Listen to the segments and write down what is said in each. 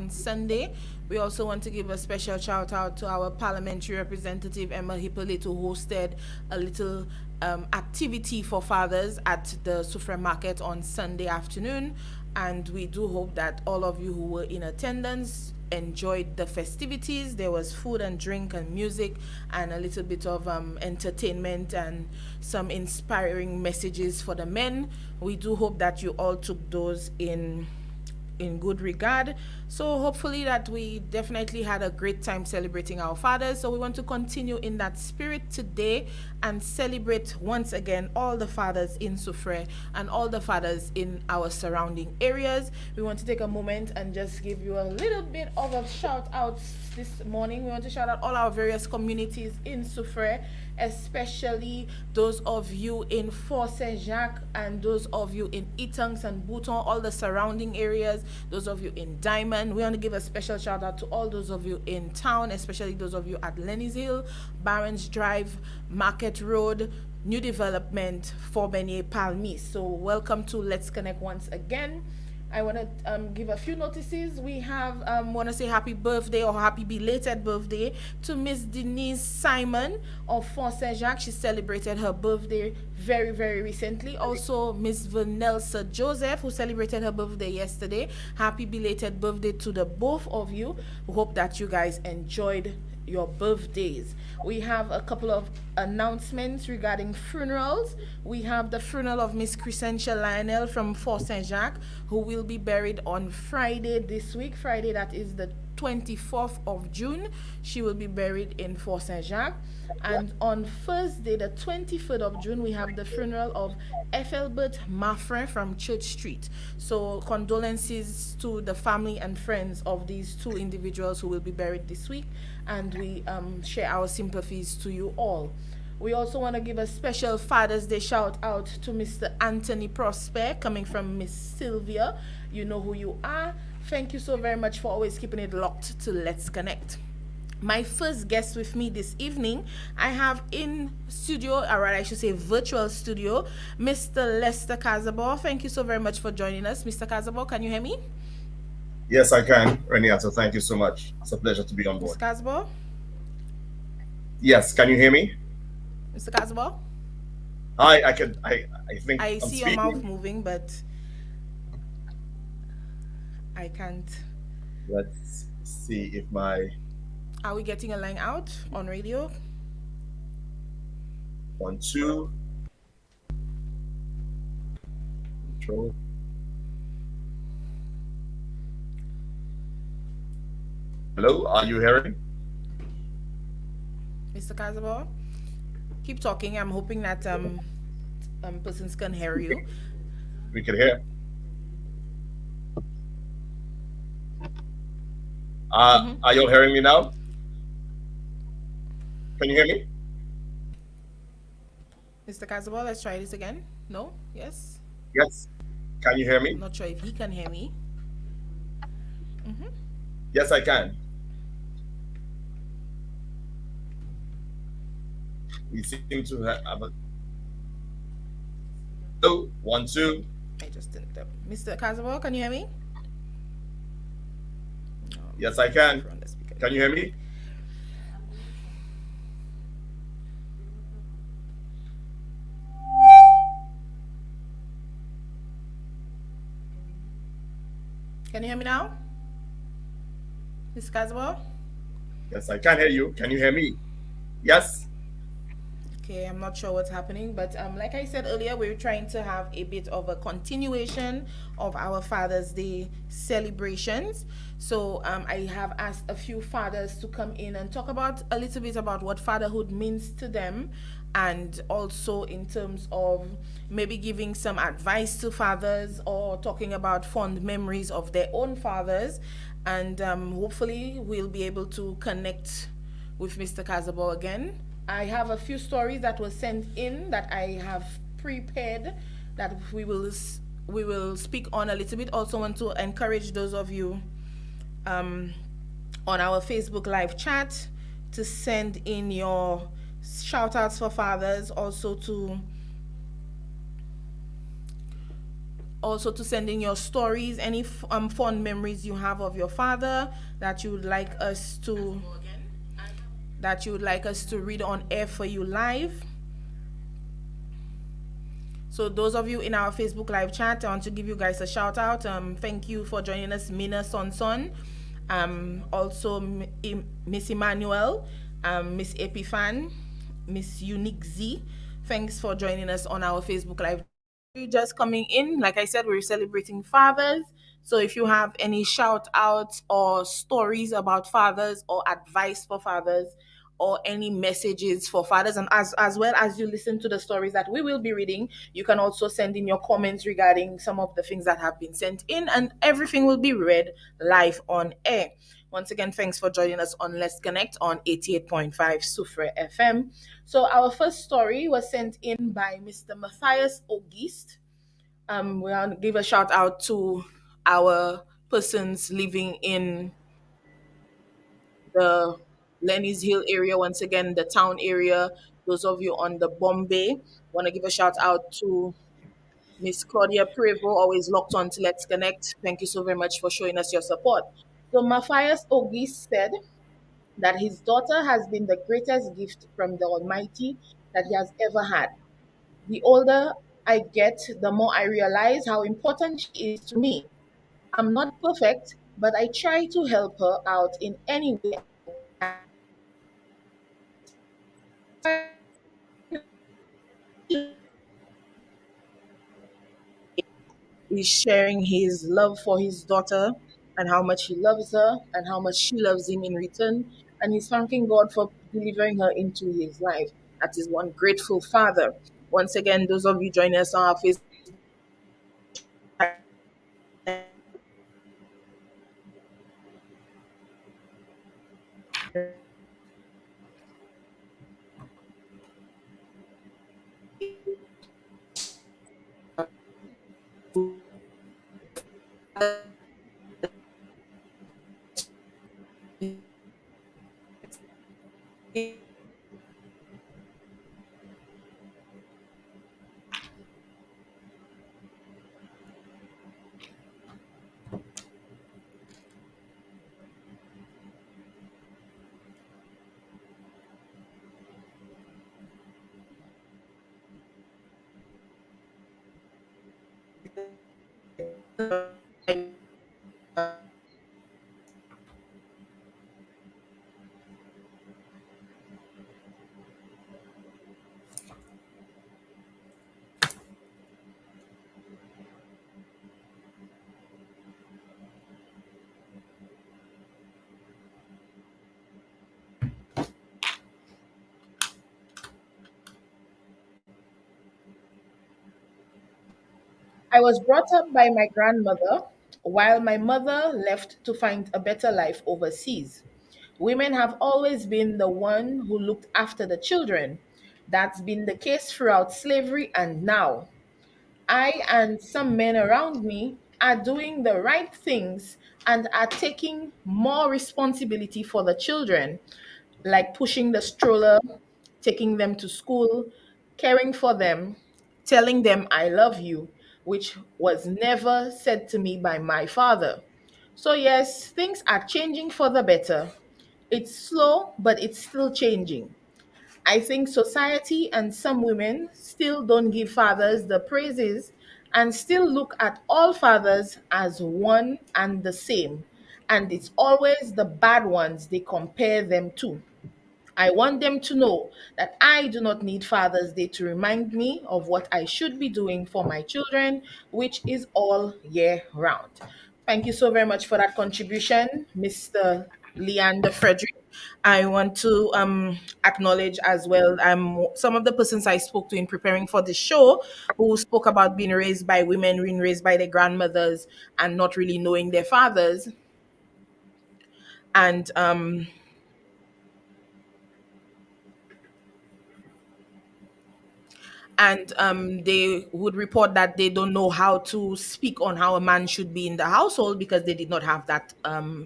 on Sunday. We also want to give a special shout out to our parliamentary representative Emma Hippolyte, who hosted a little activity for fathers at the Sufre Market on Sunday afternoon. And we do hope that all of you who were in attendance enjoyed the festivities. There was food and drink and music and a little bit of entertainment and some inspiring messages for the men. We do hope that you all took those in good regard. So hopefully that we definitely had a great time celebrating our fathers. So we want to continue in that spirit today and celebrate once again all the fathers in Sufre and all the fathers in our surrounding areas. We want to take a moment and just give you a little bit of a shout out this morning. We want to shout out all our various communities in Sufre, especially those of you in Fort Saint-Jacques and those of you in Itangs and Bouton, all the surrounding areas, those of you in Diamond. We want to give a special shout out to all those of you in town, especially those of you at Lenny's Hill, Barron's Drive, Market Road, New Development, Fort Beignet, Palmy. So welcome to Let's Connect once again. I want to give a few notices. We have want to say happy birthday or happy belated birthday to Miss Denise Simon of Fort Saint-Jacques. She celebrated her birthday very, very recently. Also, Miss Vanelsa Joseph, who celebrated her birthday yesterday. Happy belated birthday to the both of you. We hope that you guys enjoyed your birthdays. We have a couple of announcements regarding funerals. We have the funeral of Miss Crescentia Lionel from Fort Saint-Jacques, who will be buried on Friday this week. Friday, that is the 24th of June. She will be buried in Fort Saint-Jacques. And on Thursday, the 23rd of June, we have the funeral of Ethelbert Maffrin from Church Street. So condolences to the family and friends of these two individuals who will be buried this week. And we share our sympathies to you all. We also want to give a special Father's Day shout out to Mr. Anthony Prosper, coming from Miss Sylvia. You know who you are. Thank you so very much for always keeping it locked to Let's Connect. My first guest with me this evening, I have in studio, or I should say virtual studio, Mr. Lester Casabor. Thank you so very much for joining us. Mr. Casabor, can you hear me? Yes, I can, Reniato. Thank you so much. It's a pleasure to be on board. Mr. Casabor? Yes, can you hear me? Mr. Casabor? Hi, I think I I'm see speaking. your mouth moving, but I can't. Let's see if my... Are we getting a line out on radio? 1, 2. Control. Hello, are you hearing? Mr. Casabor? Keep talking. I'm hoping that persons can hear you. We can hear. Are you all hearing me now? Can you hear me? Mr. Casabor, let's try this again. No? Yes? Yes. Can you hear me? I'm not sure if he can hear me. Yes, I can. We seem to have a... Hello, 1, 2. I just didn't. Mr. Casabor, can you hear me? No, Yes, I can. on the speaker. Can you hear me? Can you hear me now? Mr. Casabor? Yes, I can hear you. Can you hear me? Yes? Okay, I'm not sure what's happening, but like I said earlier, we're trying to have a bit of a continuation of our Father's Day celebrations. So I have asked a few fathers to come in and talk about a little bit about what fatherhood means to them, and also in terms of maybe giving some advice to fathers or talking about fond memories of their own fathers. And hopefully we'll be able to connect with Mr. Casabor again. I have a few stories that were sent in that I have prepared that we will speak on a little bit. Also want to encourage those of you on our Facebook live chat to send in your shout outs for fathers, also also to send in your stories, any fond memories you have of your father that you would like us to read on air for you live. So those of you in our Facebook live chat, I want to give you guys a shout out. Thank you for joining us, Mina Sonson, also Miss Emmanuel, Miss Epifan, Miss Unique Z. Thanks for joining us on our Facebook live. You just coming in, like I said, we're celebrating fathers. So if you have any shout outs or stories about fathers or advice for fathers, or any messages for fathers, and as well as you listen to the stories that we will be reading, you can also send in your comments regarding some of the things that have been sent in, and everything will be read live on air. Once again, thanks for joining us on Let's Connect on 88.5 Sufre FM. So our first story was sent in by Mr. Matthias Auguste. We want to give a shout out to our persons living in the Lenny's Hill area, once again, the town area. Those of you on the Bombay, want to give a shout out to Miss Claudia Prevo, always locked on to Let's Connect. Thank you so very much for showing us your support. So Matthias Ogis said that his daughter has been the greatest gift from the Almighty that he has ever had. The older I get, the more I realize how important she is to me. I'm not perfect, but I try to help her out in any way is sharing his love for his daughter and how much he loves her and how much she loves him in return. And he's thanking God for delivering her into his life. That is one grateful father. Once again, those of you joining us on our Facebook, I was brought up by my grandmother while my mother left to find a better life overseas. Women have always been the one who looked after the children. That's been the case throughout slavery and now. I and some men around me are doing the right things and are taking more responsibility for the children, like pushing the stroller, taking them to school, caring for them, telling them I love you, which was never said to me by my father. So, yes, things are changing for the better. It's slow, but it's still changing. I think society and some women still don't give fathers the praises and still look at all fathers as one and the same. And it's always the bad ones they compare them to. I want them to know that I do not need Father's Day to remind me of what I should be doing for my children, which is all year round. Thank you so very much for that contribution, Mr. Leander Frederick. I want to acknowledge as well some of the persons I spoke to in preparing for the show who spoke about being raised by women, being raised by their grandmothers, and not really knowing their fathers. And they would report that they don't know how to speak on how a man should be in the household because they did not have that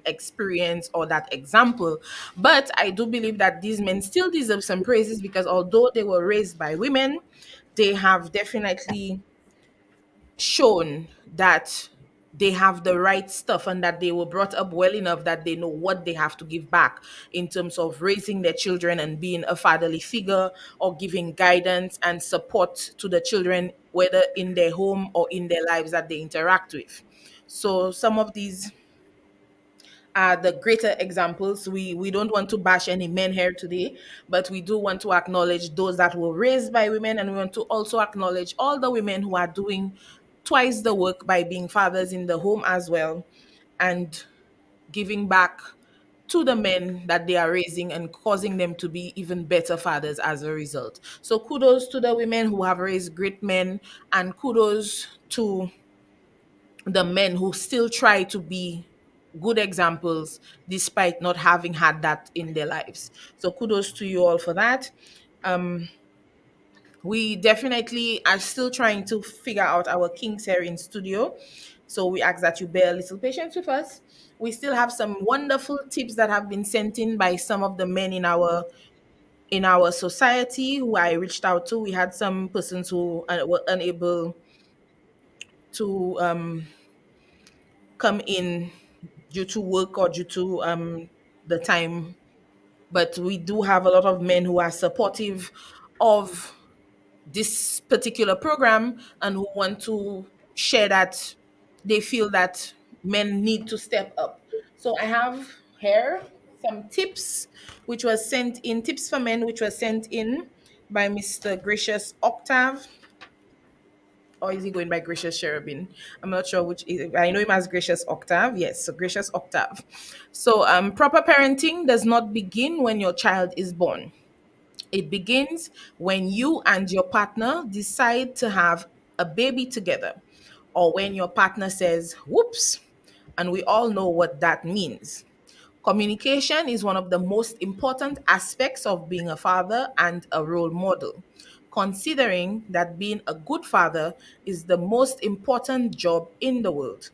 experience or that example. But I do believe that these men still deserve some praises because although they were raised by women, they have definitely shown that they have the right stuff and that they were brought up well enough that they know what they have to give back in terms of raising their children and being a fatherly figure or giving guidance and support to the children, whether in their home or in their lives that they interact with. So some of these are the greater examples. We don't want to bash any men here today, but we do want to acknowledge those that were raised by women, and we want to also acknowledge all the women who are doing twice the work by being fathers in the home as well, and giving back to the men that they are raising and causing them to be even better fathers as a result. So kudos to the women who have raised great men, and kudos to the men who still try to be good examples despite not having had that in their lives. So kudos to you all for that. Um, we definitely are still trying to figure out our kinks here in studio. So we ask that you bear a little patience with us. We still have some wonderful tips that have been sent in by some of the men in our society who I reached out to. We had some persons who were unable to come in due to work or due to the time. But we do have a lot of men who are supportive of this particular program and who want to share that they feel that men need to step up. So I have here some tips which was sent in, tips for men, which was sent in by Mr. Gracious Octave, or is he going by Gracious Cherubin? I'm not sure which. I know him as Gracious Octave. Yes, so Gracious Octave. So, proper parenting does not begin when your child is born. It begins when you and your partner decide to have a baby together, or when your partner says, "Whoops," and we all know what that means. Communication is one of the most important aspects of being a father and a role model, considering that being a good father is the most important job in the world,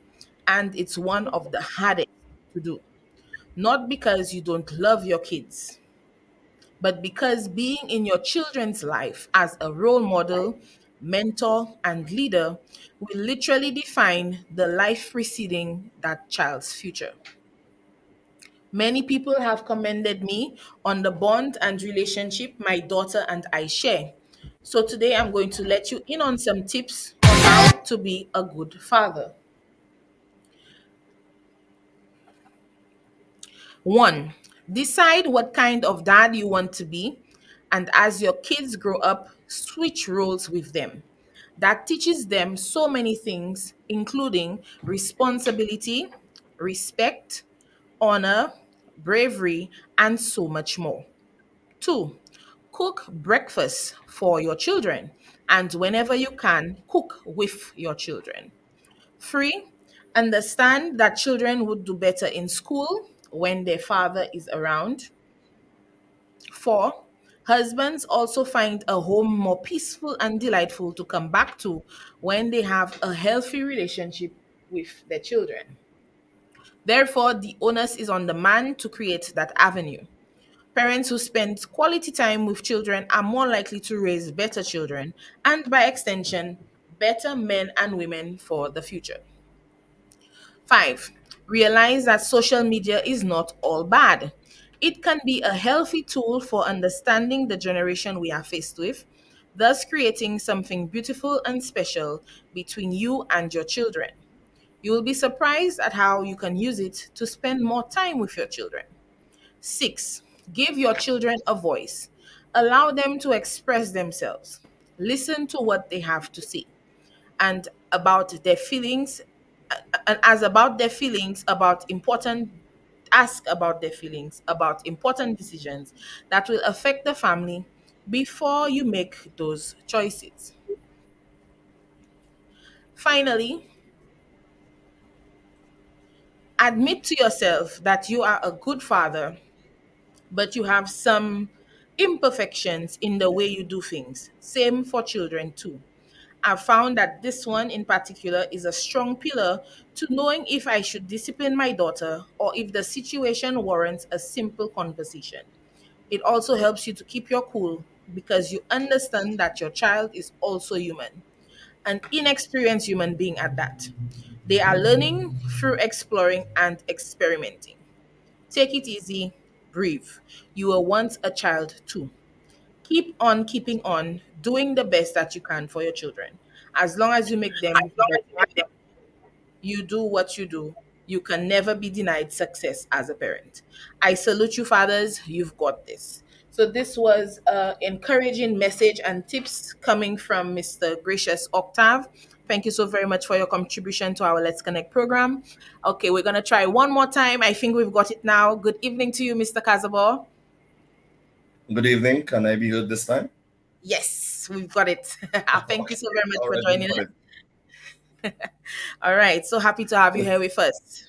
and it's one of the hardest to do. Not because you don't love your kids, but because being in your children's life as a role model, mentor, and leader will literally define the life preceding that child's future. Many people have commended me on the bond and relationship my daughter and I share. So today I'm going to let you in on some tips on how to be a good father. One, decide what kind of dad you want to be, and as your kids grow up, switch roles with them. That teaches them so many things, including responsibility, respect, honor, bravery, and so much more. Two, cook breakfast for your children, and whenever you can, cook with your children. Three, understand that children would do better in school when their father is around. Four, husbands also find a home more peaceful and delightful to come back to when they have a healthy relationship with their children. Therefore, the onus is on the man to create that avenue. Parents who spend quality time with children are more likely to raise better children and, by extension, better men and women for the future. Five, realize that social media is not all bad. It can be a healthy tool for understanding the generation we are faced with, thus creating something beautiful and special between you and your children. You will be surprised at how you can use it to spend more time with your children. Six, give your children a voice. Allow them to express themselves. Listen to what they have to say and about their feelings, and as about their feelings about important ask about their feelings about important decisions that will affect the family before you make those choices. Finally, admit to yourself that you are a good father, but you have some imperfections in the way you do things. Same for children too. I've found that this one in particular is a strong pillar to knowing if I should discipline my daughter or if the situation warrants a simple conversation. It also helps you to keep your cool because you understand that your child is also human. an inexperienced human being at that. They are learning through exploring and experimenting. Take it easy, breathe. You were once a child too. Keep on keeping on, doing the best that you can for your children. As long as you make them better, you do what you do, you can never be denied success as a parent. I salute you, fathers. You've got this. So, this was an encouraging message and tips coming from Mr. Gracious Octave. Thank you so very much for your contribution to our Let's Connect program. Okay, we're going to try one more time. I think we've got it now. Good evening to you, Mr. Kazabor. Good evening. Can I be heard this time? Yes, we've got it. Thank you so very much All for right, joining got us. it. All right, so happy to have you here with us.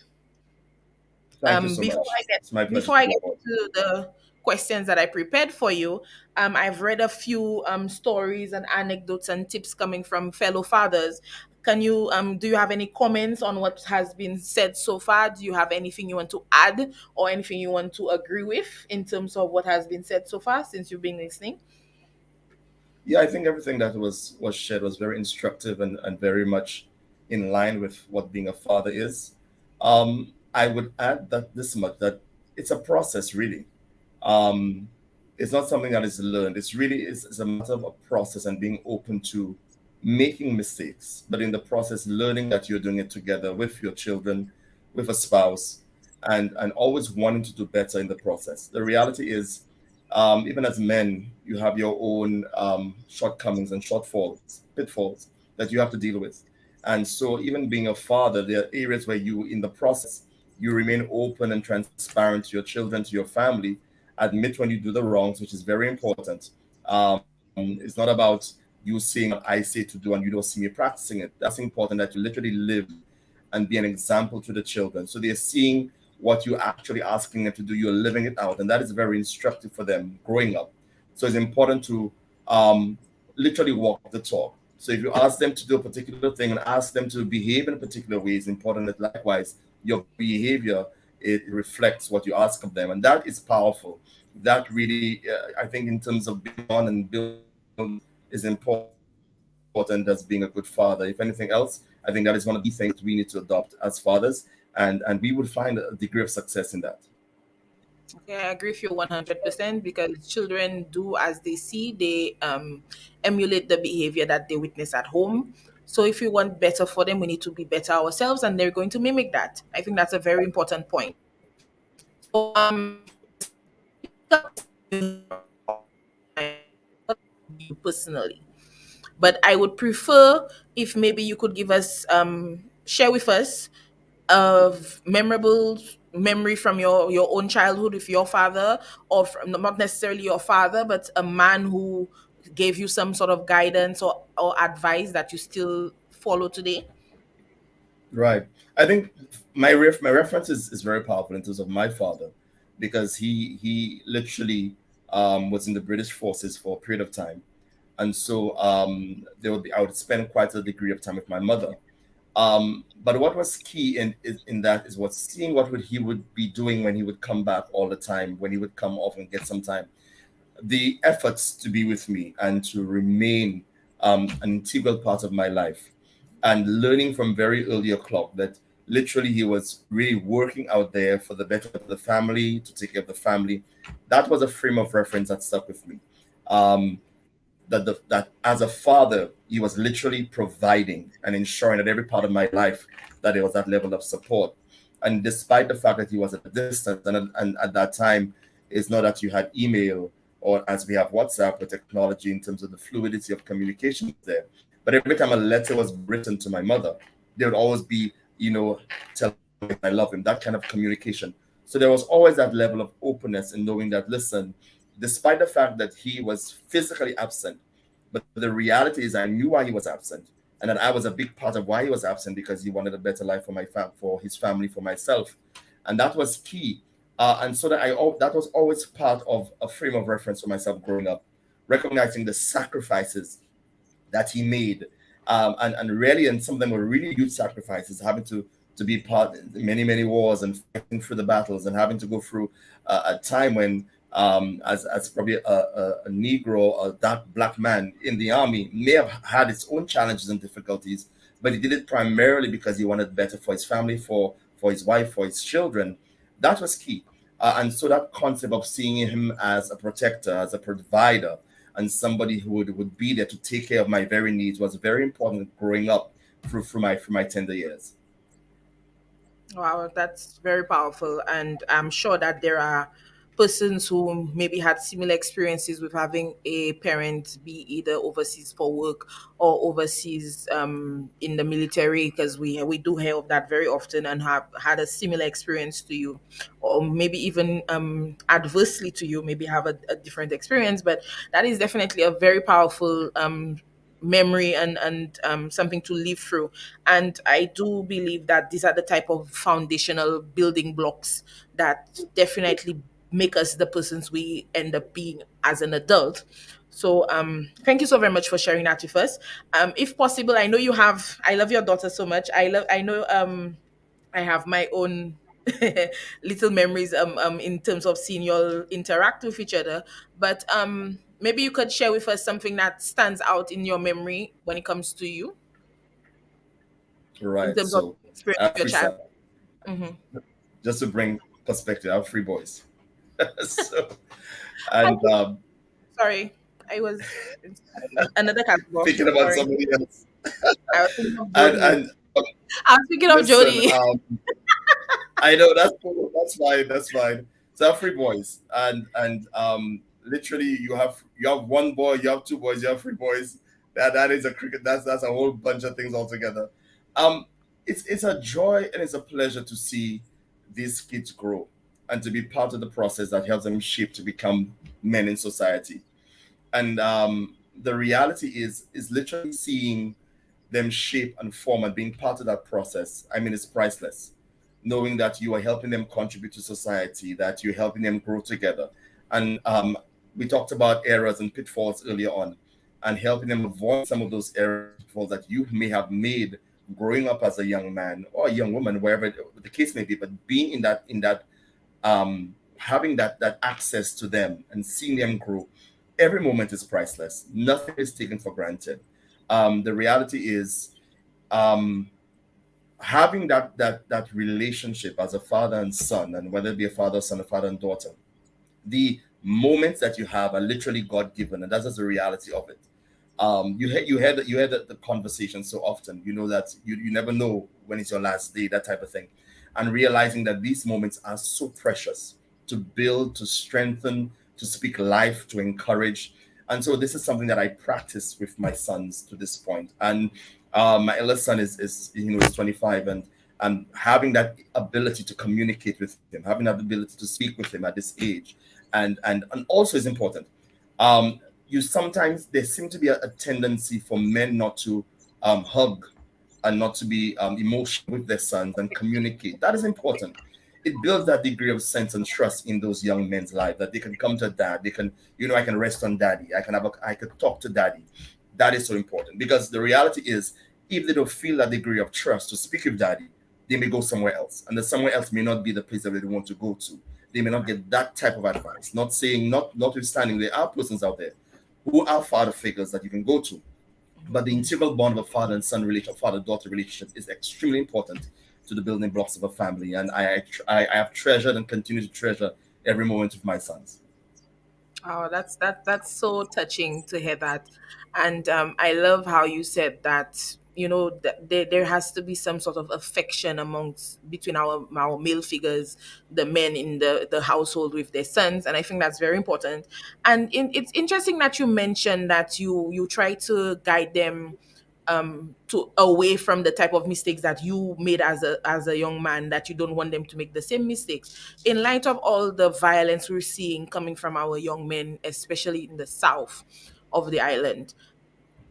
Thank you so Before much. I get It's my pleasure before to I be get on board. into the questions that I prepared for you, I've read a few stories and anecdotes and tips coming from fellow fathers. Can you do you have any comments on what has been said so far? Do you have anything you want to add or anything you want to agree with in terms of what has been said so far since you've been listening? Yeah, I think everything that was shared was very instructive and very much in line with what being a father is. I would add that this much that it's a process really. Um, it's not something that is learned. It's a matter of a process and being open to making mistakes, but in the process, learning that you're doing it together with your children, with a spouse, and always wanting to do better in the process. The reality is, even as men, you have your own shortcomings and shortfalls, pitfalls that you have to deal with. And so, even being a father, there are areas where you, in the process, you remain open and transparent to your children, to your family, admit when you do the wrongs, which is very important. It's not about you saying what I say to do and you don't see me practicing it. That's important that you literally live and be an example to the children. So they're seeing what you're actually asking them to do, you're living it out. And that is very instructive for them growing up. So it's important to um, literally walk the talk. So if you ask them to do a particular thing and ask them to behave in a particular way, it's important that likewise your behavior it reflects what you ask of them, and that is powerful. That really, I think, in terms of being on and building is important as being a good father. If anything else, I think that is one of the key things we need to adopt as fathers, and we would find a degree of success in that. Okay, I agree with you 100% because children do as they see, they emulate the behavior that they witness at home. So if we want better for them, we need to be better ourselves, and they're going to mimic that. I think that's a very important point. So you personally, but I would prefer if maybe you could give us share with us of memorable memory from your own childhood with your father, or from not necessarily your father but a man who gave you some sort of guidance or advice that you still follow today. Right. I think my reference is very powerful in terms of my father, because he literally was in the British forces for a period of time, and so there would be I would spend quite a degree of time with my mother. But what was key in that is what seeing what he would be doing when he would come back all the time, when he would come off and get some time, the efforts to be with me and to remain an integral part of my life, and learning from very early o'clock that literally he was really working out there for the better of the family, to take care of the family. That was a frame of reference that stuck with me. That as a father, he was literally providing and ensuring that every part of my life that there was that level of support. And despite the fact that he was at a distance, and at that time, it's not that you had email or as we have WhatsApp with technology in terms of the fluidity of communication there. But every time a letter was written to my mother, there would always be, telling him I love him, that kind of communication. So there was always that level of openness in knowing that, listen, despite the fact that he was physically absent, but the reality is, I knew why he was absent, and that I was a big part of why he was absent, because he wanted a better life for for his family, for myself, and that was key. And so that was always part of a frame of reference for myself growing up, recognizing the sacrifices that he made, and really, and some of them were really huge sacrifices, having to be part in many wars and fighting through the battles and having to go through a time when as probably a Negro, a dark black man in the army, may have had its own challenges and difficulties, but he did it primarily because he wanted better for his family, for his wife, for his children. That was key. And so that concept of seeing him as a protector, as a provider, and somebody who would be there to take care of my very needs was very important growing up through my tender years. Wow, that's very powerful. And I'm sure that there are persons who maybe had similar experiences with having a parent be either overseas for work or overseas in the military, because we do hear of that very often, and have had a similar experience to you, or maybe even adversely to you, maybe have a different experience. But that is definitely a very powerful memory, and something to live through. And I do believe that these are the type of foundational building blocks that definitely make us the persons we end up being as an adult. So thank you so very much for sharing that with us. If possible, I know you have, I love your daughter so much. I know I have my own little memories in terms of seeing you all interact with each other. But maybe you could share with us something that stands out in your memory when it comes to you in Right. terms of So experience I have with your three child. sons. Mm-hmm. Just to bring perspective, I have three boys. So I and think, sorry, I was another category. thinking about Sorry, somebody else. I was thinking of And Jody. I was thinking of listen, Jody. I know that's cool. That's fine. That's fine. So I have three boys, and literally you have one boy, you have two boys, you have three boys. That is a cricket. That's a whole bunch of things altogether. Um, it's a joy and it's a pleasure to see these kids grow and to be part of the process that helps them shape to become men in society. And the reality is literally seeing them shape and form and being part of that process. I mean, it's priceless. Knowing that you are helping them contribute to society, that you're helping them grow together. And we talked about errors and pitfalls earlier on, and helping them avoid some of those errors and pitfalls that you may have made growing up as a young man or a young woman, wherever the case may be. But being in that having that access to them and seeing them grow, every moment is priceless. Nothing is taken for granted. The reality is um, having that relationship as a father and son, and whether it be a father, son, a father and daughter, the moments that you have are literally God given, and that's just the reality of it. You hear the conversation so often. You know that you never know when it's your last day, that type of thing, and realizing that these moments are so precious to build, to strengthen, to speak life, to encourage. And so this is something that I practice with my sons to this point. And my eldest son is is 25, and having that ability to communicate with him, having that ability to speak with him at this age, and also is important. You sometimes there seem to be a tendency for men not to hug and not to be emotional with their sons and communicate. That is important. It builds that degree of sense and trust in those young men's life that they can come to dad. They can, I can rest on daddy. I could talk to daddy. That is so important because the reality is, if they don't feel that degree of trust to speak with daddy, they may go somewhere else, and the somewhere else may not be the place that they want to go to. They may not get that type of advice. Not saying, notwithstanding, there are persons out there who are father figures that you can go to, but the integral bond of a father and son relationship, father daughter relationship, is extremely important to the building blocks of a family. And I have treasured and continue to treasure every moment with my sons. Oh, that's so touching to hear that, and I love how you said that. You know that there has to be some sort of affection amongst between our male figures, the men in the household with their sons, and I think that's very important. And it's interesting that you mentioned that you try to guide them to away from the type of mistakes that you made as a young man, that you don't want them to make the same mistakes in light of all the violence we're seeing coming from our young men, especially in the south of the island.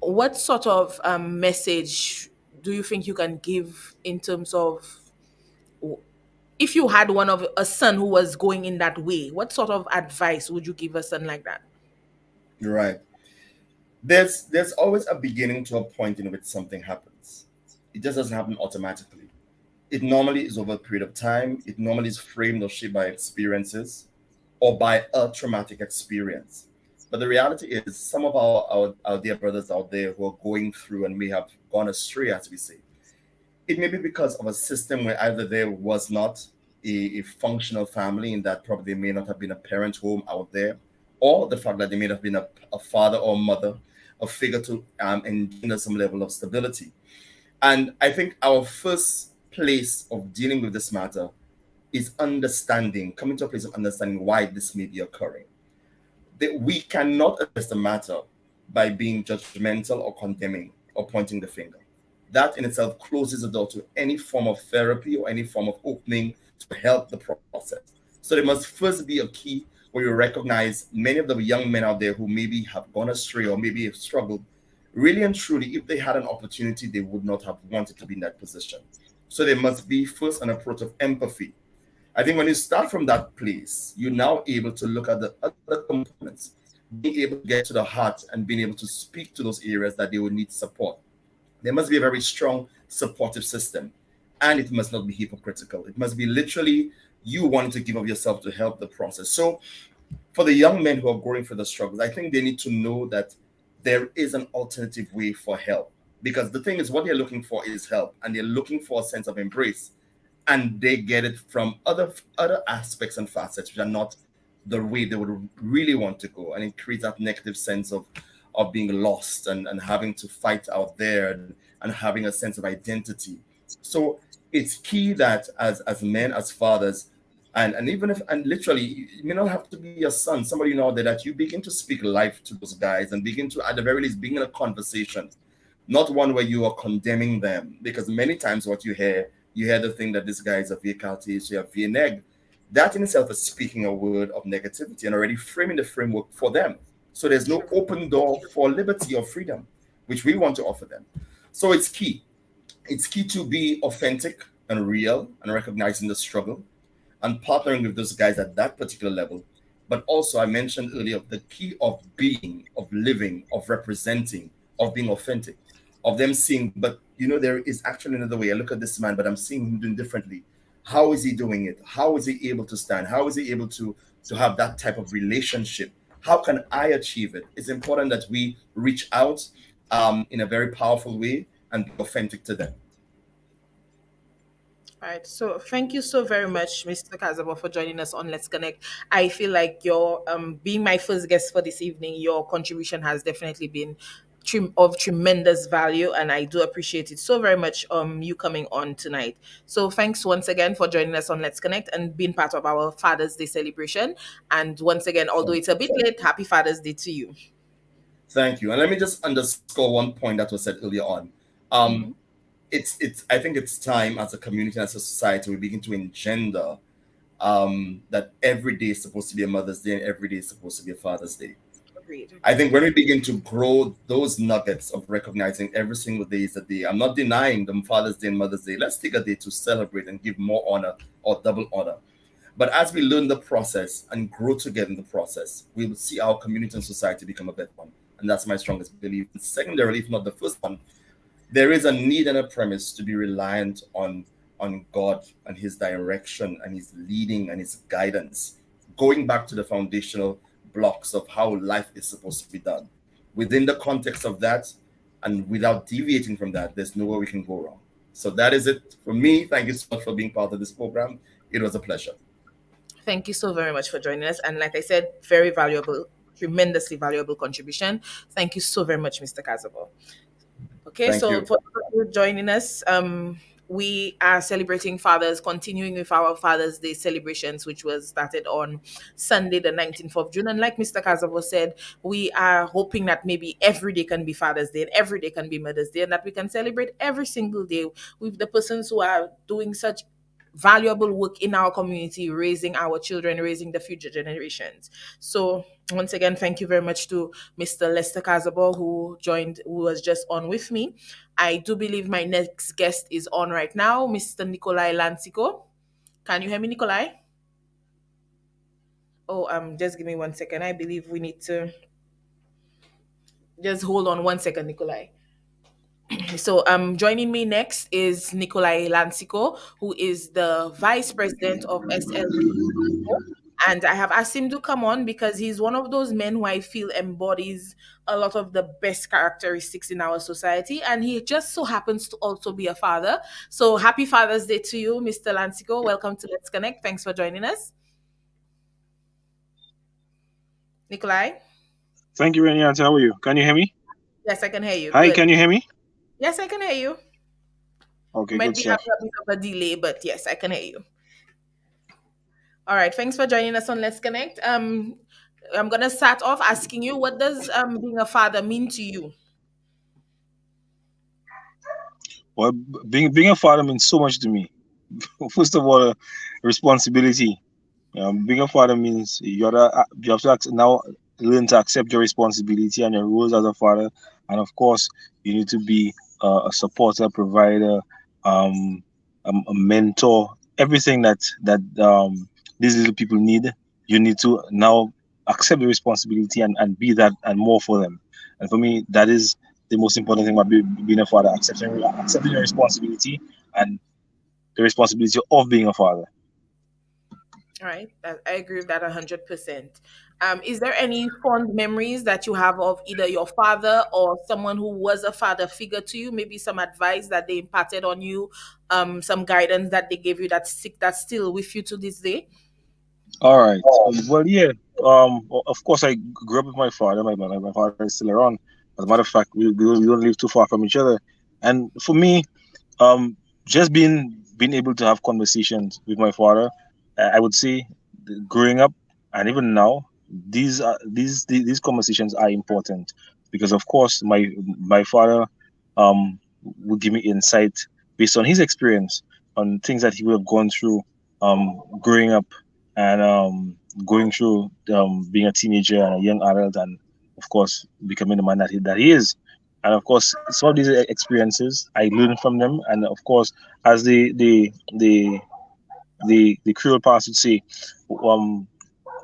What sort of message do you think you can give in terms of, if you had one of a son who was going in that way, what sort of advice would you give a son like that? You're right. There's always a beginning to a point in which something happens. It just doesn't happen automatically. It normally is over a period of time. It normally is framed or shaped by experiences. or by a traumatic experience. But the reality is, some of our dear brothers out there who are going through and may have gone astray, as we say, it may be because of a system where either there was not a functional family, in that probably there may not have been a parent home out there, or the fact that there may have been a father or mother, a figure to engender some level of stability. And I think our first place of dealing with this matter is understanding, coming to a place of understanding why this may be occurring. That we cannot address the matter by being judgmental or condemning or pointing the finger. That in itself closes the door to any form of therapy or any form of opening to help the process. So there must first be a key where you recognize many of the young men out there who maybe have gone astray or maybe have struggled. Really and truly, if they had an opportunity, they would not have wanted to be in that position. So there must be first an approach of empathy. I think when you start from that place, you're now able to look at the other components, being able to get to the heart and being able to speak to those areas that they would need support. There must be a very strong supportive system, and it must not be hypocritical. It must be literally you wanting to give of yourself to help the process. So for the young men who are going through the struggles, I think they need to know that there is an alternative way for help. Because the thing is, what they're looking for is help, and they're looking for a sense of embrace, and they get it from other aspects and facets which are not the way they would really want to go, and it creates that negative sense of being lost and having to fight out there, and having a sense of identity. So it's key that as men, as fathers, and even if, and literally, you may not have to be your son, somebody you know there, that you begin to speak life to those guys and begin to, at the very least, begin a conversation, not one where you are condemning them. Because many times what you hear the thing that this guy is a vacancy, so you have VNeg. That in itself is speaking a word of negativity and already framing the framework for them. So there's no open door for liberty or freedom, which we want to offer them. So it's key. It's key to be authentic and real and recognizing the struggle and partnering with those guys at that particular level. But also, I mentioned earlier the key of being, of living, of representing, of being authentic, of them seeing, but there is actually another way. I look at this man, but I'm seeing him doing differently. How is he doing it? How is he able to stand? How is he able to have that type of relationship? How can I achieve it? It's important that we reach out in a very powerful way and be authentic to them. All right. So thank you so very much, Mr. Kazaba, for joining us on Let's Connect. I feel like your being my first guest for this evening, your contribution has definitely been of tremendous value, and I do appreciate it so very much you coming on tonight. So thanks once again for joining us on Let's Connect and being part of our Father's Day celebration. And once again, although it's a bit late, happy Father's Day to you. Thank you. And let me just underscore one point that was said earlier on. Mm-hmm. Um, it's I think it's time as a community and as a society we begin to engender that every day is supposed to be a Mother's Day and every day is supposed to be a Father's Day. Agreed. I think when we begin to grow those nuggets of recognizing every single day is a day, I'm not denying them Father's Day and Mother's Day. Let's take a day to celebrate and give more honor or double honor. But as we learn the process and grow together in the process, we will see our community and society become a better one. And that's my strongest belief. And secondarily, if not the first one, there is a need and a premise to be reliant on God and His direction and His leading and His guidance, going back to the foundational blocks of how life is supposed to be done. Within the context of that, and without deviating from that, there's nowhere we can go wrong. So that is it for me. Thank you so much for being part of this program. It was a pleasure. Thank you so very much for joining us. And like I said, very valuable, tremendously valuable contribution. Thank you so very much, Mr. Kazabo. Okay, Thank so you. for you joining us, we are celebrating fathers, continuing with our Father's Day celebrations, which was started on Sunday, the 19th of June. And like Mr. Kazavo said, we are hoping that maybe every day can be Father's Day and every day can be Mother's Day, and that we can celebrate every single day with the persons who are doing such valuable work in our community, raising our children, raising the future generations. So once again, thank you very much to Mr. Lester Kazabo who was just on with me. I do believe my next guest is on right now, Mr. Nikolai Lansiko. Can you hear me, Nikolai? Oh, just give me 1 second. I believe we need to just hold on 1 second, Nikolai. So joining me next is Nikolai Lansiko, who is the Vice President of SLB. And I have asked him to come on because he's one of those men who I feel embodies a lot of the best characteristics in our society. And he just so happens to also be a father. So happy Father's Day to you, Mr. Lancico. Welcome to Let's Connect. Thanks for joining us. Nikolai? Thank you, Reniance. How are you? Can you hear me? Yes, I can hear you. Hi, Good. can you hear me? Yes, I can hear you. You Okay, might good be stuff. having a bit of a delay, but yes, I can hear you. All right. Thanks for joining us on Let's Connect. I'm gonna start off asking you, what does being a father mean to you? Well, being a father means so much to me. First of all, responsibility. Being a father means you have to now learn to accept your responsibility and your roles as a father, and of course, you need to be a supporter, provider, um, a mentor, everything that these little people need. You need to now accept the responsibility and be that and more for them. And for me, that is the most important thing about being a father: accepting your responsibility and the responsibility of being a father. All right. I agree with that 100%. Is there any fond memories that you have of either your father or someone who was a father figure to you? Maybe some advice that they imparted on you, some guidance that they gave you that's still with you to this day? All right. Well, yeah. Of course, I grew up with my father. My father is still around. As a matter of fact, we don't live too far from each other. And for me, um, just being able to have conversations with my father, I would say, growing up and even now, these conversations are important because, of course, my father would give me insight based on his experience on things that he would have gone through growing up and going through being a teenager and a young adult and of course becoming the man that he is. And of course some of these experiences I learn from them, and of course as the Creole past would say, um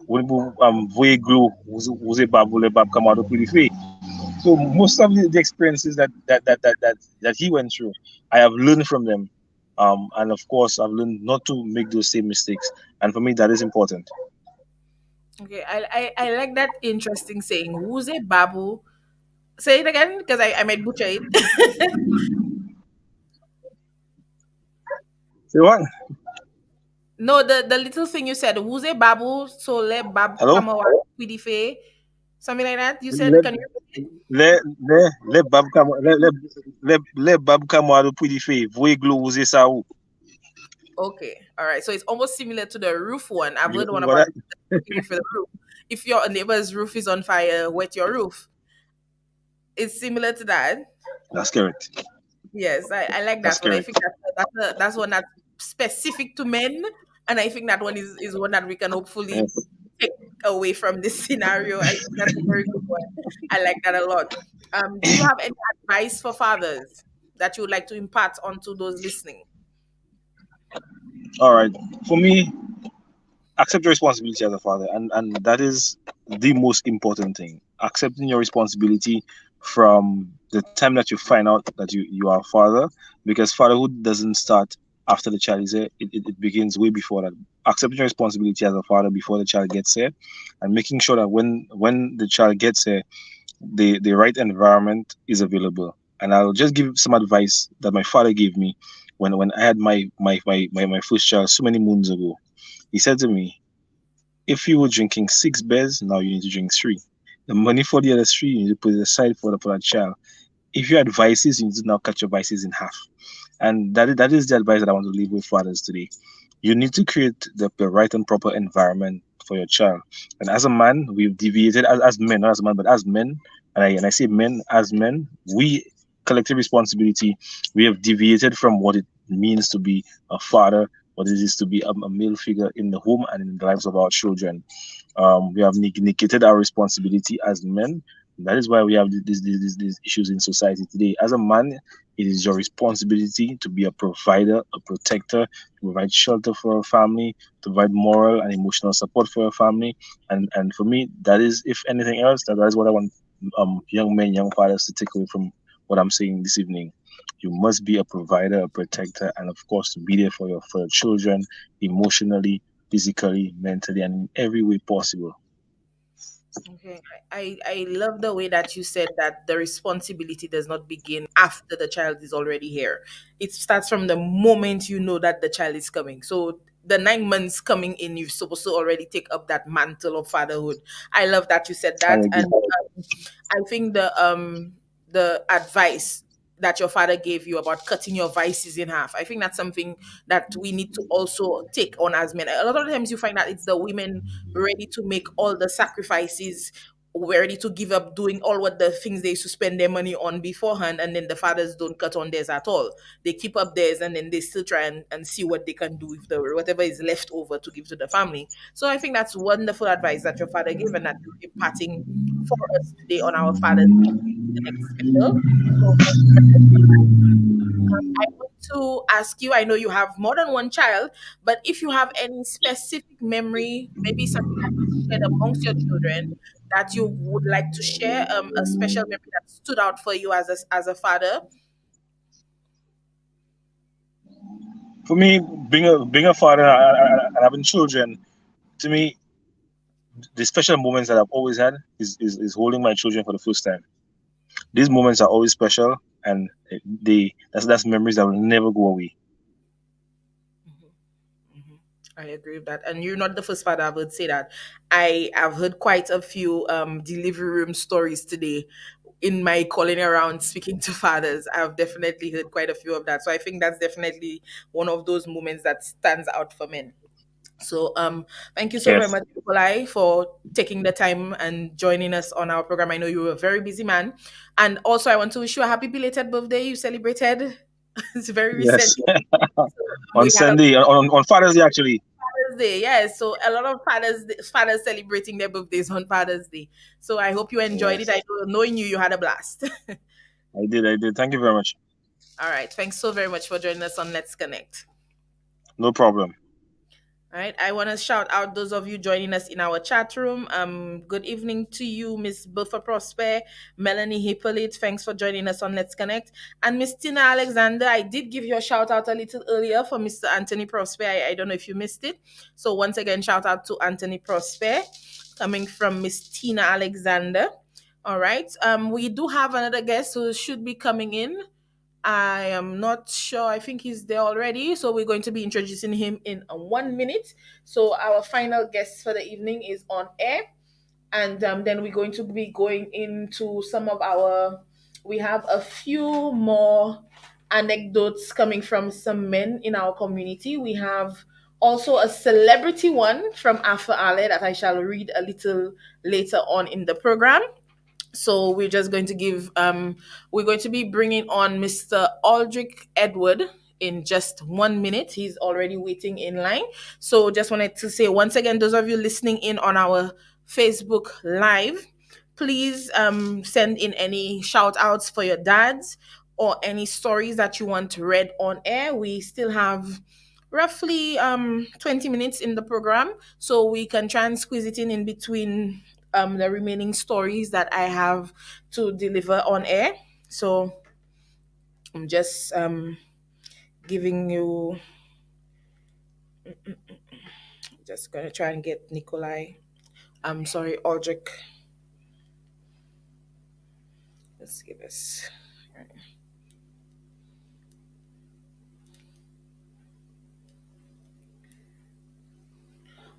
when voye glou vous bab le bab kamado purifié. So most of the experiences that he went through, I have learned from them. And of course I've learned not to make those same mistakes, and for me that is important. Okay, I like that interesting saying. Who's a babu? Say it again because I might butcher it. Say what? No, the little thing you said, Wuze Babu Sole Bab Hello? Kamawa Kwidife. Something like that. You said, Le can you repeat it? le bab kam le bab kamado pudi fe voye glo uze sa ou. Okay. All right. So it's almost similar to the roof one. I've heard one You got about that? it. Looking for the roof. If your neighbor's roof is on fire, wet your roof. It's similar to that. That's correct. Yes, I like That's that one. I correct. think that's one that's specific to men, and I think that one is one that we can hopefully Yes. take away from this scenario. I think that's a very good one. I like that a lot. Do you have any advice for fathers that you would like to impart onto those listening? All right. For me, accept your responsibility as a father, and that is the most important thing. Accepting your responsibility from the time that you find out that you are a father, because fatherhood doesn't start after the child is here. It begins way before that. Accepting your responsibility as a father before the child gets here, and making sure that when the child gets here, the right environment is available. And I'll just give some advice that my father gave me when I had my first child so many moons ago. He said to me, if you were drinking 6 beers, now you need to drink three. The money for the other three, you need to put it aside for that child. If you had vices, you need to now cut your vices in half. And that is the advice that I want to leave with fathers today. You need to create the right and proper environment for your child. And as a man, we've deviated as men, not as a man, but as men, and I say men as men, we collective responsibility, we have deviated from what it means to be a father, what it is to be a male figure in the home and in the lives of our children. We have negated our responsibility as men. That is why we have these issues in society today. As a man, it is your responsibility to be a provider, a protector, to provide shelter for a family, to provide moral and emotional support for a family. And for me, that is, if anything else, that is what I want young men, young fathers to take away from what I'm saying this evening. You must be a provider, a protector, and of course, to be there for your children emotionally, physically, mentally, and in every way possible. Okay, I love the way that you said that the responsibility does not begin after the child is already here. It starts from the moment you know that the child is coming. So the 9 months coming in, you're supposed to already take up that mantle of fatherhood. I love that you said I that, agree. and I think the advice that your father gave you about cutting your vices in half. I think that's something that we need to also take on as men. A lot of times you find that it's the women ready to make all the sacrifices, ready to give up doing all what the things they used to spend their money on beforehand, and then the fathers don't cut on theirs at all. They keep up theirs and then they still try and see what they can do with the whatever is left over to give to the family. So I think that's wonderful advice that your father gave and that you're imparting for us today on our Father's Day, the next special. So thank you very much for that. I want to ask you, I know you have more than one child, but if you have any specific memory, maybe something that is shared amongst your children that you would like to share, a special memory that stood out for you as a father. For me, being a father and having children, to me, the special moments that I've always had is holding my children for the first time. These moments are always special, and that's memories that will never go away. Mhm, mhm. I agree with that. And you're not the first father I would say that. I have heard quite a few delivery room stories today in my calling around speaking to fathers. I've definitely heard quite a few of that. So I think that's definitely one of those moments that stands out for men. So thank you so very Yes, much, Nikolai, for taking the time and joining us on our program. I know you were a very busy man. And also I want to wish you a happy belated birthday. You celebrated it's very yes. recently. So, On we had a Sunday, on Father's Day, actually. Father's Day, yes. So a lot of fathers celebrating their birthdays on Father's Day. So I hope you enjoyed it. Yes, I know, knowing you, you had a blast. I did. Thank you very much. All right. Thanks so very much for joining us on Let's Connect. No problem. All right. I want to shout out those of you joining us in our chat room. Good evening to you, Miss Buffer Prosper, Melanie Hippolyte. Thanks for joining us on Let's Connect. And Miss Tina Alexander, I did give you a shout out a little earlier for Mr. Anthony Prosper. I don't know if you missed it. So once again, shout out to Anthony Prosper, coming from Miss Tina Alexander. All right. We do have another guest who should be coming in. I am not sure. I think he's there already. So we're going to be introducing him in 1 minute. So our final guest for the evening is on air. And then we're going to be going into some of our, we have a few more anecdotes coming from some men in our community. We have also a celebrity one from Alpha Ale that I shall read a little later on in the program. So we're just going to give we're going to be bringing on Mr. Aldrich Edward in just 1 minute. He's already waiting in line. So just wanted to say once again, those of you listening in on our Facebook live, please send in any shout outs for your dads or any stories that you want read on air. We still have roughly 20 minutes in the program, so we can try and squeeze it in between the remaining stories that I have to deliver on air. So I'm just giving you, just gonna try and get Nikolai. I'm sorry, Aldrich. Let's give us.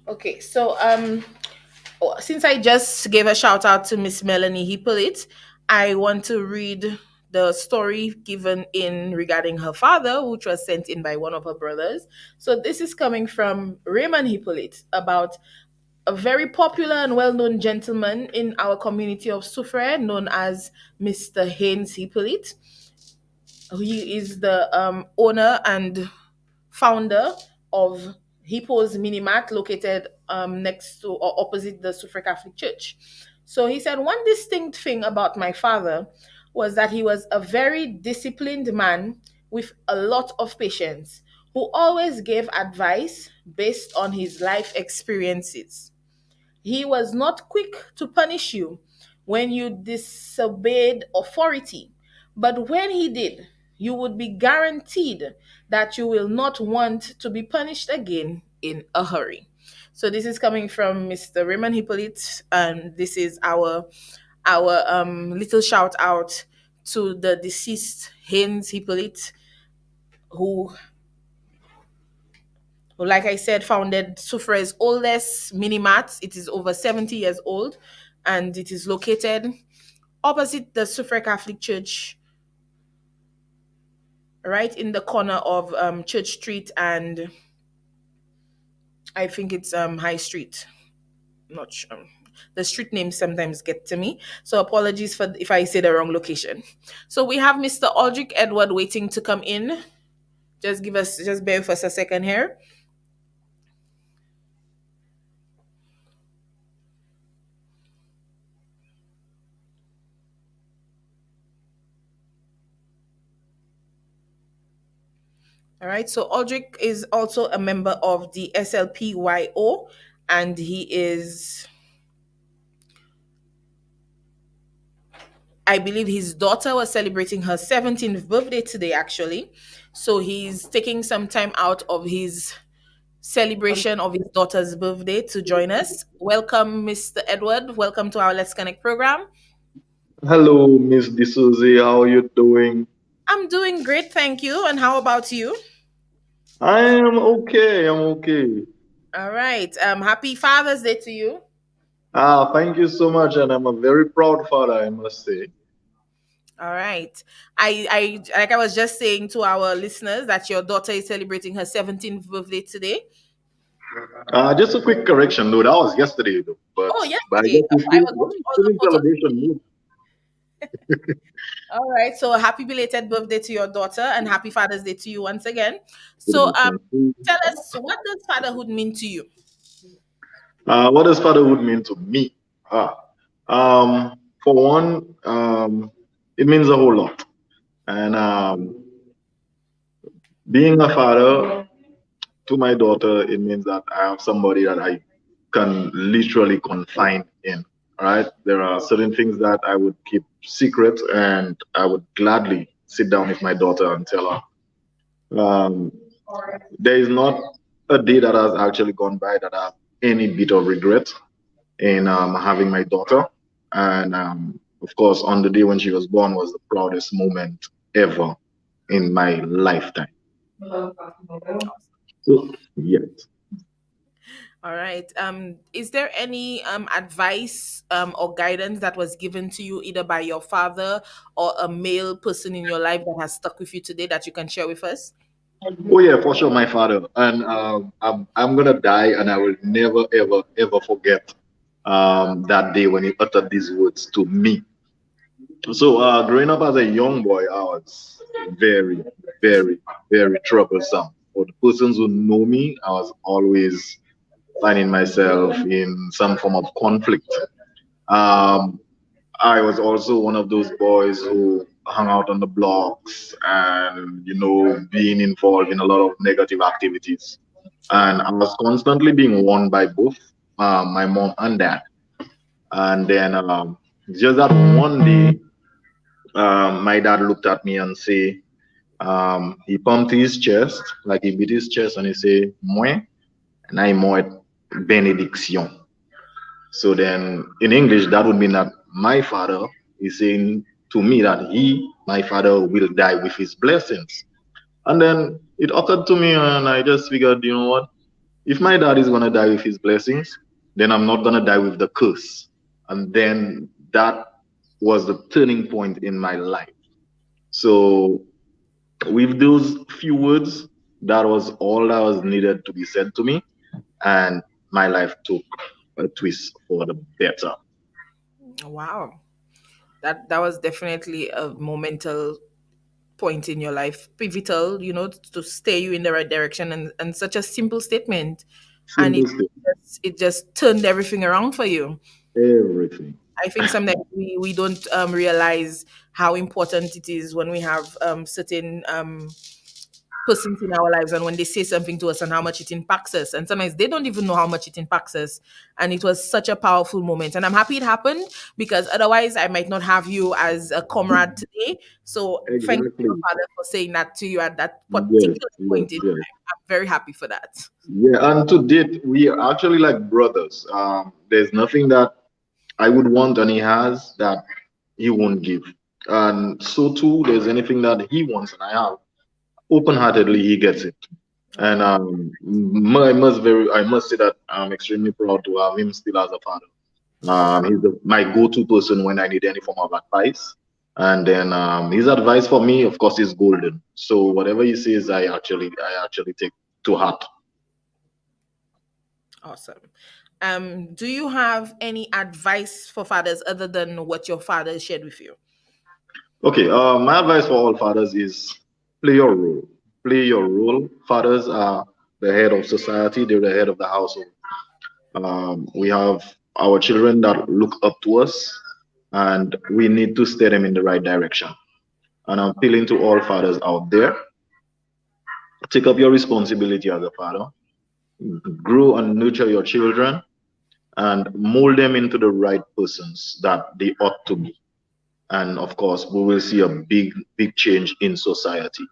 Okay, so since I just gave a shout out to Miss Melanie Hippolyte, I want to read the story given in regarding her father, which was sent in by one of her brothers. So this is coming from Raymond Hippolyte about a very popular and well-known gentleman in our community of Soufriere known as Mr. Haynes Hippolyte. He is the owner and founder of Hippo's Minimart, located next to or opposite the Suffragette Catholic Church. So he said, one distinct thing about my father was that he was a very disciplined man with a lot of patience, who always gave advice based on his life experiences. He was not quick to punish you when you disobeyed authority, but when he did, you would be guaranteed that you will not want to be punished again in a hurry. So this is coming from Mr. Raymond Hippolyte, and this is our little shout out to the deceased Haynes Hippolyte, who like I said, founded Sufre's oldest mini mart. It is over 70 years old, and it is located opposite the Sufre Catholic Church, right in the corner of Church Street and I think it's High Street. Not sure. The street names sometimes get to me, so apologies for if I say the wrong location. So we have Mr. Aldrich Edward waiting to come in. Just bear with us a second here. All right. So Aldrich is also a member of the SLPYO, and he is, I believe, his daughter was celebrating her 17th birthday today, actually. So he's taking some time out of his celebration of his daughter's birthday to join us. Welcome, Mr. Edward. Welcome to our Let's Connect program. Hello, Miss D'Souza. How are you doing? I'm doing great, thank you. And how about you? I am okay. I'm okay. All right. Happy Father's Day to you. Thank you so much, and I'm a very proud father, I must say. All right. I like I was just saying to our listeners that your daughter is celebrating her 17th birthday today. Just a quick correction, though. That was yesterday, though. Oh, But I yesterday. guess we're I still, was yeah, watching we're all still the in photos celebration today. mood. All right. So happy belated birthday to your daughter and happy Father's Day to you once again. So Thank you. tell us, what does fatherhood mean to you? What does fatherhood mean to me? Ah, for one, it means a whole lot. And being a father to my daughter, it means that I have somebody that I can literally confide in. All right. There are certain things that I would keep secret, and I would gladly sit down with my daughter and tell her. There is not a day that has actually gone by that I have any bit of regret in having my daughter. And of course, on the day when she was born was the proudest moment ever in my lifetime. So, yes. All right. Is there any advice or guidance that was given to you either by your father or a male person in your life that has stuck with you today that you can share with us? Oh yeah, for sure, my father. And I'm gonna die, and I will never, ever, ever forget that day when he uttered these words to me. So, growing up as a young boy, I was very, very, very troublesome. For the persons who know me, I was always finding myself in some form of conflict. Um, I was also one of those boys who hung out on the blocks and, being involved in a lot of negative activities. And I was constantly being warned by both my mom and dad. And then just that one day, my dad looked at me and say, he pumped his chest, like he beat his chest, and he said, "Moi, and I moi benediction." So then, in English, that would mean that my father is saying to me that my father, will die with his blessings. And then it occurred to me, and I just figured, you know what? If my dad is gonna die with his blessings, then I'm not gonna die with the curse. And then that was the turning point in my life. So with those few words, that was all that was needed to be said to me, and my life took a twist for the better. Wow. That was definitely a momental point in your life, pivotal, to steer you in the right direction, and such a simple statement. And Simple step, it just turned everything around for you. everything. I think sometimes we don't realize how important it is when we have certain persons in our lives, and when they say something to us and how much it impacts us, and sometimes they don't even know how much it impacts us. And it was such a powerful moment, and I'm happy it happened, because otherwise I might not have you as a comrade today. So thank you, Exactly. Father, for saying that to you at that Yes, particular yes, point in yes. time. I'm very happy for that. Yeah, and to date, we are actually like brothers. There's nothing that I would want and he has that he won't give. And so too, there's anything that he wants and I have. Open-heartedly, he gets it. And Oh, I must say that I'm extremely proud to have him still as a father. He's my go-to person when I need any form of advice. And then his advice for me, of course, is golden. So whatever he says, I actually take to heart. awesome. Do you have any advice for fathers other than what your father shared with you? Okay, my advice for all fathers is play your role. Play your role. Fathers are the head of society, they're the head of the household. We have our children that look up to us, and we need to steer them in the right direction. And I'm appealing to all fathers out there, take up your responsibility as a father, grow and nurture your children, and mold them into the right persons that they ought to be. And of course, we will see a big change in society.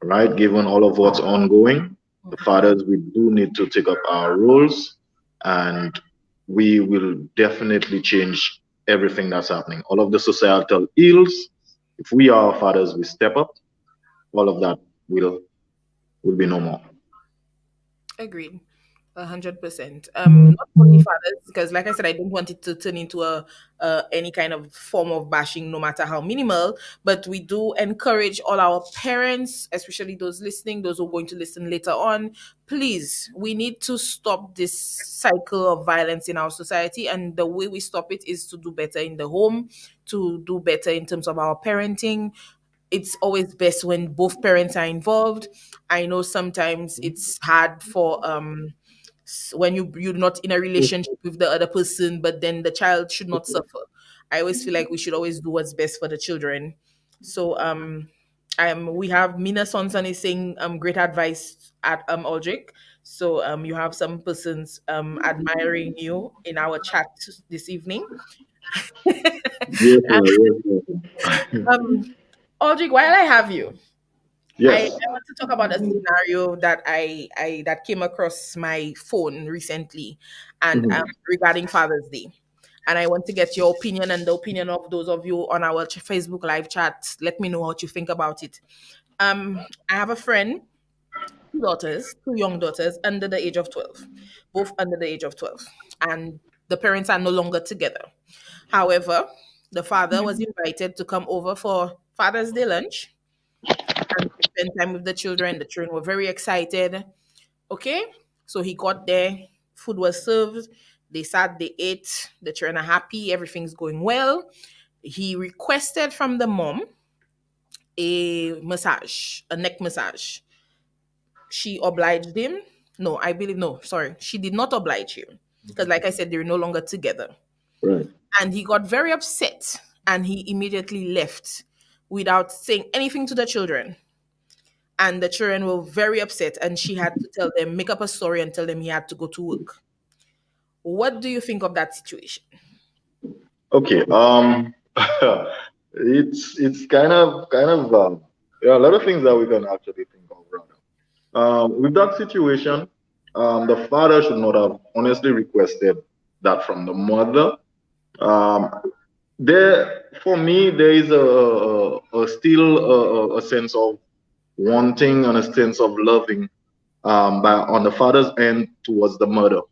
Right? Given all of what's ongoing, the fathers, we do need to take up our roles, and we will definitely change everything that's happening. All of the societal ills, if we are fathers, we step up, all of that will be no more. Agreed. 100%. Not only fathers, because like I said, I don't want it to turn into a any kind of form of bashing, no matter how minimal. But we do encourage all our parents, especially those listening, those who are going to listen later on. Please, we need to stop this cycle of violence in our society, and the way we stop it is to do better in the home, to do better in terms of our parenting. It's always best when both parents are involved. I know sometimes it's hard for when you're not in a relationship with the other person, but then the child should not suffer. I always feel like we should always do what's best for the children. So we have Mina Sonson is saying great advice at Aldrich. So you have some persons admiring you in our chat this evening. Yes, sir. Yes, sir. um Aldrich, while I have you, I Yes. want to talk about a scenario that I that came across my phone recently, and Mhm. regarding Father's Day. And I want to get your opinion and the opinion of those of you on our Facebook live chat. Let me know what you think about it. I have a friend, two daughters, two young daughters under the age of 12, both under the age of 12, and the parents are no longer together. However, the father was invited to come over for Father's Day lunch and spend time with the children. The children were very excited. Okay, so he got there, food was served, they sat, they ate, the children are happy, everything's going well. He requested from the mom a massage, a neck massage. She obliged him. No, I believe, no, sorry, she did not oblige him. Because, like I said, they're no longer together. Right. And he got very upset and he immediately left without saying anything to the children. And the children were very upset, and she had to tell them, make up a story and tell them he had to go to work. What do you think of that situation? Okay. It's kind of there are a lot of things that we can actually think of, rather. With that situation, the father should not have honestly requested that from the mother. Um, there, for me, there is a still a sense of wanting and a sense of loving by on the father's end towards the mother.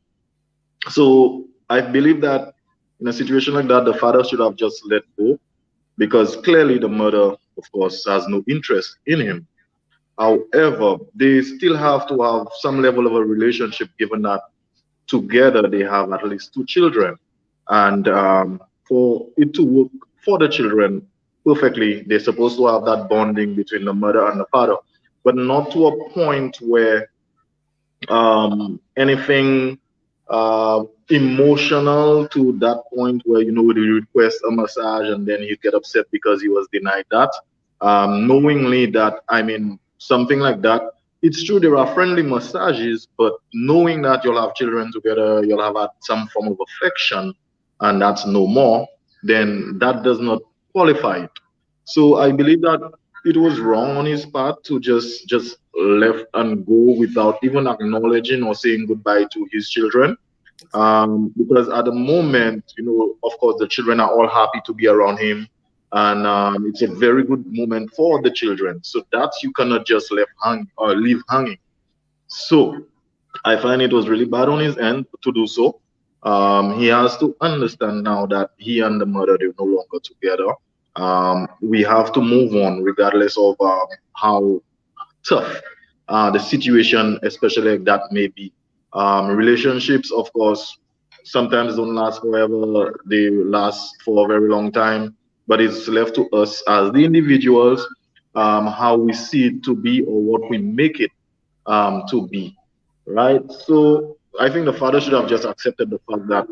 So I believe that in a situation like that, the father should have just let go, because clearly the mother, of course, has no interest in him. However, they still have to have some level of a relationship, given that together they have at least two children. And for it to work for the children perfectly, they're supposed to have that bonding between the mother and the father, but not to a point where anything emotional to that point where they request a massage and then you get upset because he was denied that, knowingly that, I mean, something like that. It's true there are friendly massages, but knowing that you'll have children together, you'll have had some form of affection, and that's no more, then that does not qualify it. So I believe that it was wrong on his part to just left and go without even acknowledging or saying goodbye to his children. Because at the moment, of course, the children are all happy to be around him, and it's a very good moment for the children. So that you cannot just left hang or leave hanging. So I find it was really bad on his end to do so. He has to understand now that he and the mother they're no longer together. We have to move on, regardless of how tough the situation, especially like that may be. Relationships, of course, sometimes don't last forever. They last for a very long time, but it's left to us as the individuals how we see it to be or what we make it to be, right? So I think the father should have just accepted the fact that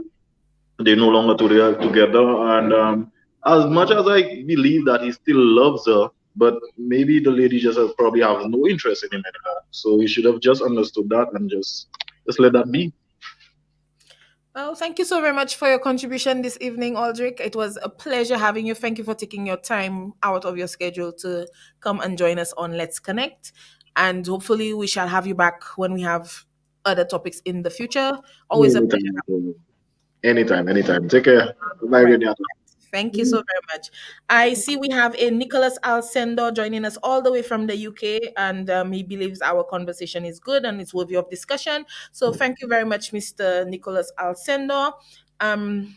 they're no longer together. And as much as I believe that he still loves her, but maybe the lady just has probably have no interest in him anymore. So he should have just understood that and just let that be. Well, thank you so very much for your contribution this evening, Aldrich. It was a pleasure having you. Thank you for taking your time out of your schedule to come and join us on Let's Connect. And hopefully, we shall have you back when we have other topics in the future. Always a pleasure. Anytime, anytime. Take care. Bye, Right. Renata. Thank you so very much. I see we have a Nicholas Alcendo joining us all the way from the UK, and he believes our conversation is good and it's worthy of discussion. So thank you very much, Mr. Nicholas Alcendo. Um,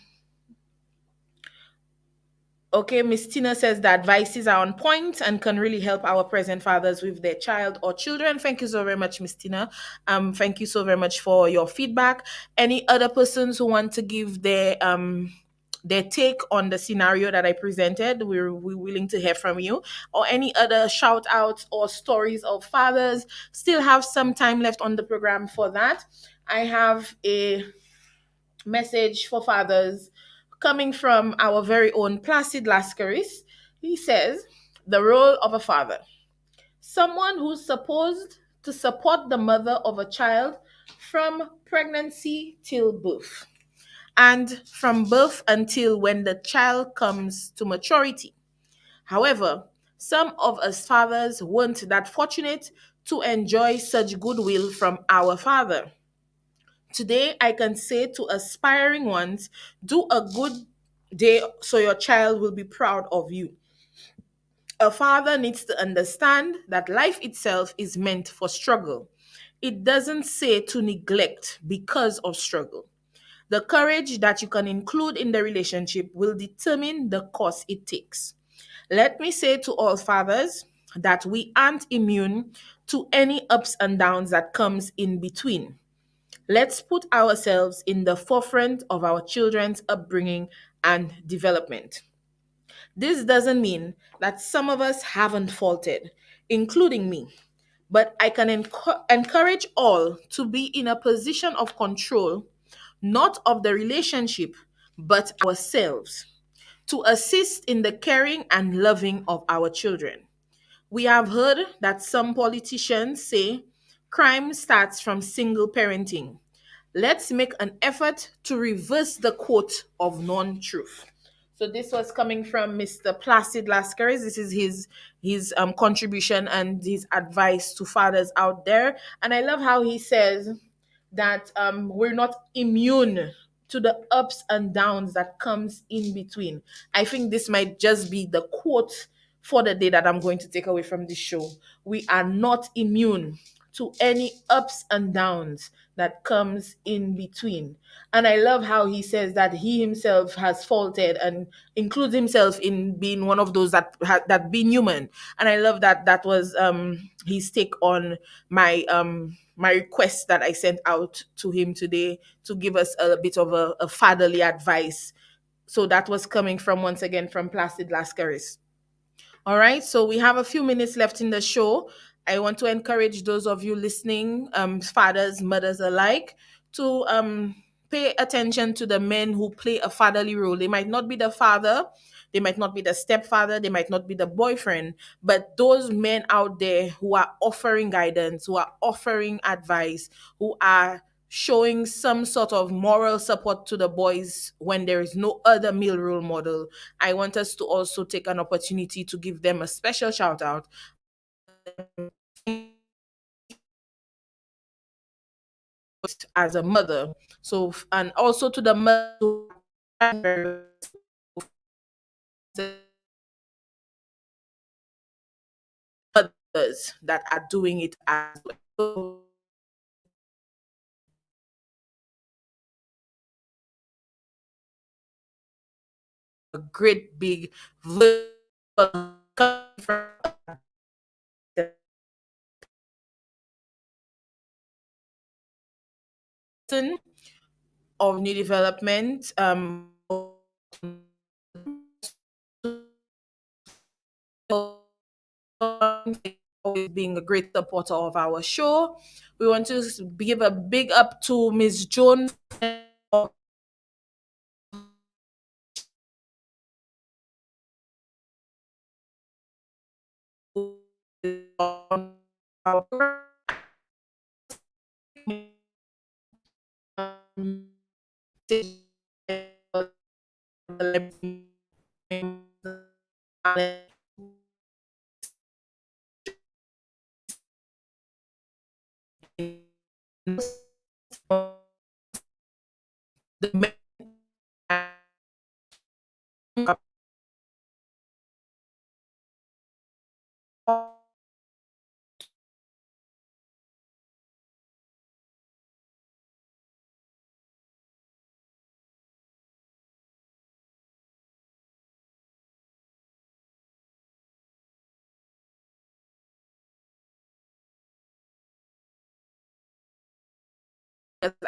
Okay, Miss Tina says the advices are on point and can really help our present fathers with their child or children. Thank you so very much, Miss Tina. Thank you so very much for your feedback. Any other persons who want to give their take on the scenario that I presented, we're willing to hear from you. Or any other shout outs or stories of fathers. Still have some time left on the program for that. I have a message for fathers coming from our very own Placid Lascaris. He says, the role of a father. Someone who's supposed to support the mother of a child from pregnancy till birth, and from birth until when the child comes to maturity. However, some of us fathers weren't that fortunate to enjoy such goodwill from our father. Today, I can say to aspiring ones, do a good day so your child will be proud of you. A father needs to understand that life itself is meant for struggle. It doesn't say to neglect because of struggle. The courage that you can include in the relationship will determine the course it takes. Let me say to all fathers that we aren't immune to any ups and downs that comes in between. Let's put ourselves in the forefront of our children's upbringing and development. This doesn't mean that some of us haven't faltered, including me, but I can encourage all to be in a position of control, not of the relationship, but ourselves, to assist in the caring and loving of our children. We have heard that some politicians say crime starts from single parenting. Let's make an effort to reverse the quote of non-truth. So this was coming from Mr. Placid Lascaris. This is his contribution and his advice to fathers out there. And I love how he says that we're not immune to the ups and downs that comes in between. I think this might just be the quote for the day that I'm going to take away from this show. We are not immune to any ups and downs that comes in between. And I love how he says that he himself has faulted and includes himself in being one of those that being human. And I love that that was his take on my request that I sent out to him today to give us a bit of a fatherly advice. So that was coming from, once again, from Placid Lascaris. All right, so we have a few minutes left in the show. I want to encourage those of you listening, fathers, mothers alike, to pay attention to the men who play a fatherly role. They might not be the father, they might not be the stepfather, they might not be the boyfriend, but those men out there who are offering guidance, who are offering advice, who are showing some sort of moral support to the boys when there is no other male role model. I want us to also take an opportunity to give them a special shout out as a mother. So, and also to the mother mothers that are doing it as well. A great big of new development, always being a great supporter of our show. We want to give a big up to Miss Joan the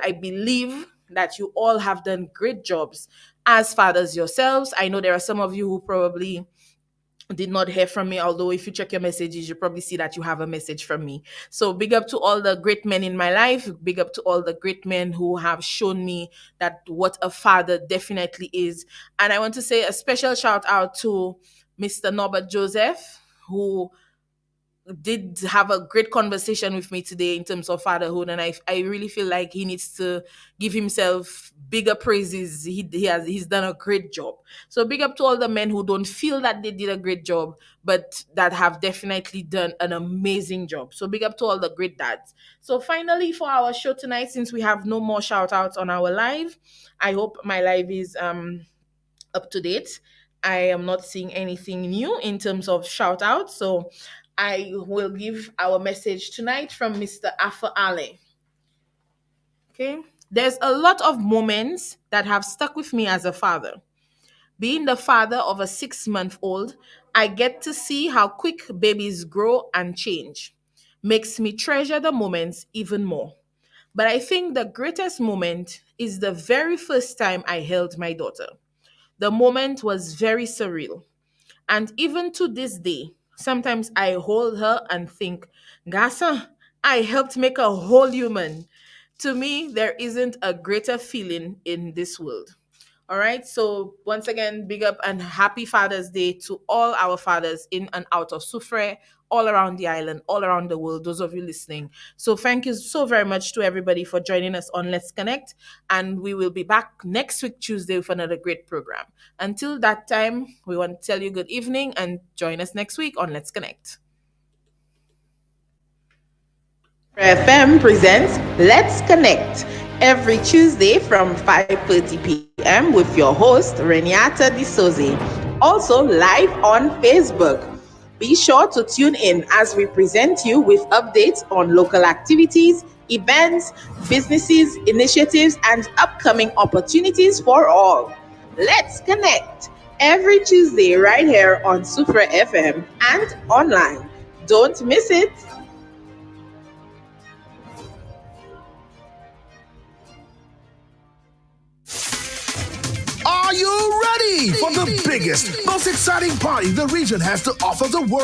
I believe that you all have done great jobs as fathers yourselves. I know there are some of you who probably did not hear from me, although if you check your messages, you probably see that you have a message from me. So big up to all the great men in my life. Big up to all the great men who have shown me that what a father definitely is. And I want to say a special shout out to Mr. Norbert Joseph, who did have a great conversation with me today in terms of fatherhood, and I really feel like he needs to give himself bigger praises. He's done a great job. So big up to all the men who don't feel that they did a great job, but that have definitely done an amazing job. So big up to all the great dads. So finally, for our show tonight, since we have no more shout outs on our live, I hope my live is up to date. I am not seeing anything new in terms of shout out. So I will give our message tonight from Mr. Afa Ale. Okay. There's a lot of moments that have stuck with me as a father. Being the father of a 6-month-old, I get to see how quick babies grow and change. Makes me treasure the moments even more. But I think the greatest moment is the very first time I held my daughter. The moment was very surreal. And even to this day, sometimes I hold her and think, Gasa, I helped make a whole human. To me, there isn't a greater feeling in this world. All right. So once again, big up and happy Father's Day to all our fathers in and out of Sufre, all around the island, all around the world, those of you listening. So thank you so very much to everybody for joining us on Let's Connect. And we will be back next week, Tuesday, with another great program. Until that time, we want to tell you good evening and join us next week on Let's Connect. FM presents Let's Connect every Tuesday from 5:30 p.m. with your host, Reniata D'Souza. Also live on Facebook. Be sure to tune in as we present you with updates on local activities, events, businesses, initiatives, and upcoming opportunities for all. Let's Connect every Tuesday right here on Super FM and online. Don't miss it. Are you ready for the biggest, most exciting party the region has to offer the world?